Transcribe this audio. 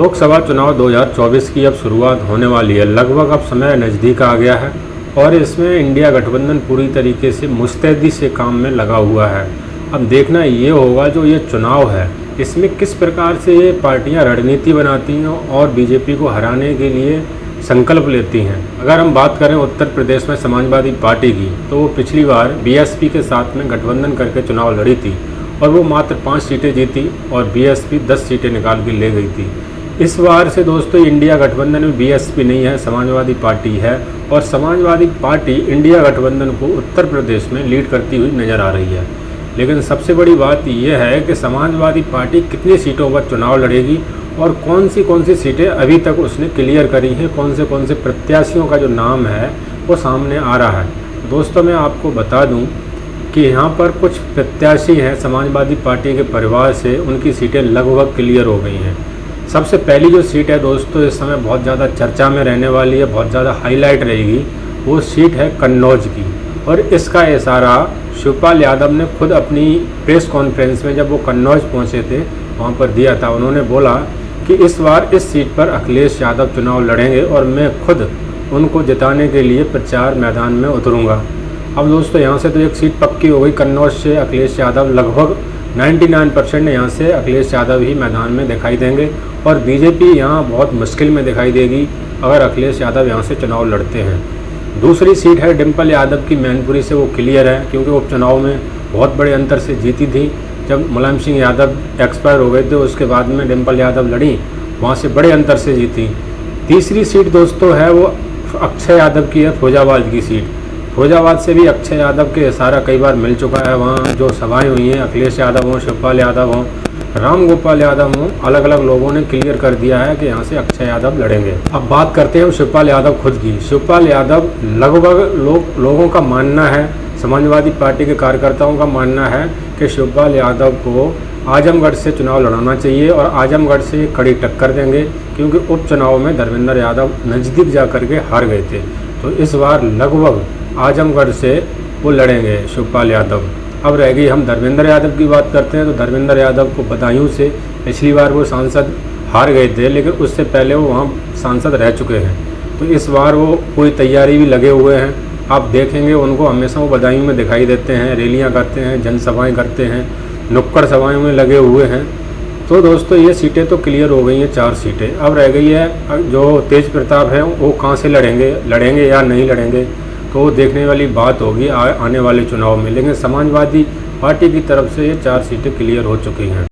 लोकसभा चुनाव 2024 की अब शुरुआत होने वाली है। लगभग अब समय नज़दीक आ गया है और इसमें इंडिया गठबंधन पूरी तरीके से मुस्तैदी से काम में लगा हुआ है। अब देखना ये होगा जो ये चुनाव है इसमें किस प्रकार से ये पार्टियां रणनीति बनाती हैं और बीजेपी को हराने के लिए संकल्प लेती हैं। अगर हम बात करें उत्तर प्रदेश में समाजवादी पार्टी की, तो वो पिछली बार बीएसपी के साथ में गठबंधन करके चुनाव लड़ी थी और वो मात्र 5 सीटें जीती और बीएसपी 10 सीटें निकाल के ले गई थी। इस बार से दोस्तों इंडिया गठबंधन में बीएसपी नहीं है, समाजवादी पार्टी है और समाजवादी पार्टी इंडिया गठबंधन को उत्तर प्रदेश में लीड करती हुई नज़र आ रही है। लेकिन सबसे बड़ी बात यह है कि समाजवादी पार्टी कितनी सीटों पर चुनाव लड़ेगी और कौन सी सीटें अभी तक उसने क्लियर करी हैं, कौन से प्रत्याशियों का जो नाम है वो सामने आ रहा है। दोस्तों मैं आपको बता दूं कि यहाँ पर कुछ प्रत्याशी हैं समाजवादी पार्टी के परिवार से, उनकी सीटें लगभग क्लियर हो गई हैं। सबसे पहली जो सीट है दोस्तों इस समय बहुत ज़्यादा चर्चा में रहने वाली है, बहुत ज़्यादा हाईलाइट रहेगी, वो सीट है कन्नौज की। और इसका इशारा शिवपाल यादव ने खुद अपनी प्रेस कॉन्फ्रेंस में जब वो कन्नौज पहुंचे थे वहां पर दिया था। उन्होंने बोला कि इस बार इस सीट पर अखिलेश यादव चुनाव लड़ेंगे और मैं खुद उनको जिताने के लिए प्रचार मैदान में उतरूंगा। अब दोस्तों यहाँ से तो एक सीट पक्की हो गई, कन्नौज से अखिलेश यादव लगभग 99% यहाँ से अखिलेश यादव ही मैदान में दिखाई देंगे और बीजेपी यहाँ बहुत मुश्किल में दिखाई देगी अगर अखिलेश यादव यहाँ से चुनाव लड़ते हैं। दूसरी सीट है डिम्पल यादव की, मैनपुरी से वो क्लियर है क्योंकि उपचुनाव में बहुत बड़े अंतर से जीती थी। जब मुलायम सिंह यादव एक्सपायर हो गए थे उसके बाद में डिम्पल यादव लड़ी, वहाँ से बड़े अंतर से जीती। तीसरी सीट दोस्तों है वो अक्षय यादव की है, फैजाबाद की सीट। फैजाबाद से भी अक्षय यादव के इशारा कई बार मिल चुका है, वहाँ जो सभाएँ हुई हैं अखिलेश यादव हों, शिवपाल यादव हों, राम गोपाल यादव हों, अलग अलग लोगों ने क्लियर कर दिया है कि यहाँ से अक्षय यादव लड़ेंगे। अब बात करते हैं शिवपाल यादव खुद की। शिवपाल यादव लगभग लोगों का मानना है, समाजवादी पार्टी के कार्यकर्ताओं का मानना है कि शिवपाल यादव को आजमगढ़ से चुनाव लड़ाना चाहिए और आजमगढ़ से कड़ी टक्कर देंगे क्योंकि उपचुनाव में धर्मेंद्र यादव नज़दीक जा कर के हार गए थे। तो इस बार लगभग आजमगढ़ से वो लड़ेंगे शिवपाल यादव। अब रह गई हम धर्मेंद्र यादव की बात करते हैं तो धर्मेंद्र यादव को बदायूं से पिछली बार वो सांसद हार गए थे लेकिन उससे पहले वो वहाँ सांसद रह चुके हैं। तो इस बार वो पूरी तैयारी भी लगे हुए हैं। आप देखेंगे उनको हमेशा वो बदायूं में दिखाई देते हैं, रैलियाँ करते हैं, जनसभाएँ करते हैं, नुक्कड़ सभाओं में लगे हुए हैं। तो दोस्तों ये सीटें तो क्लियर हो गई हैं, 4 सीटें। अब रह गई है जो तेज प्रताप है वो कहाँ से लड़ेंगे या नहीं लड़ेंगे, तो वो देखने वाली बात होगी आने वाले चुनाव में। लेकिन समाजवादी पार्टी की तरफ से ये 4 सीटें क्लियर हो चुकी हैं।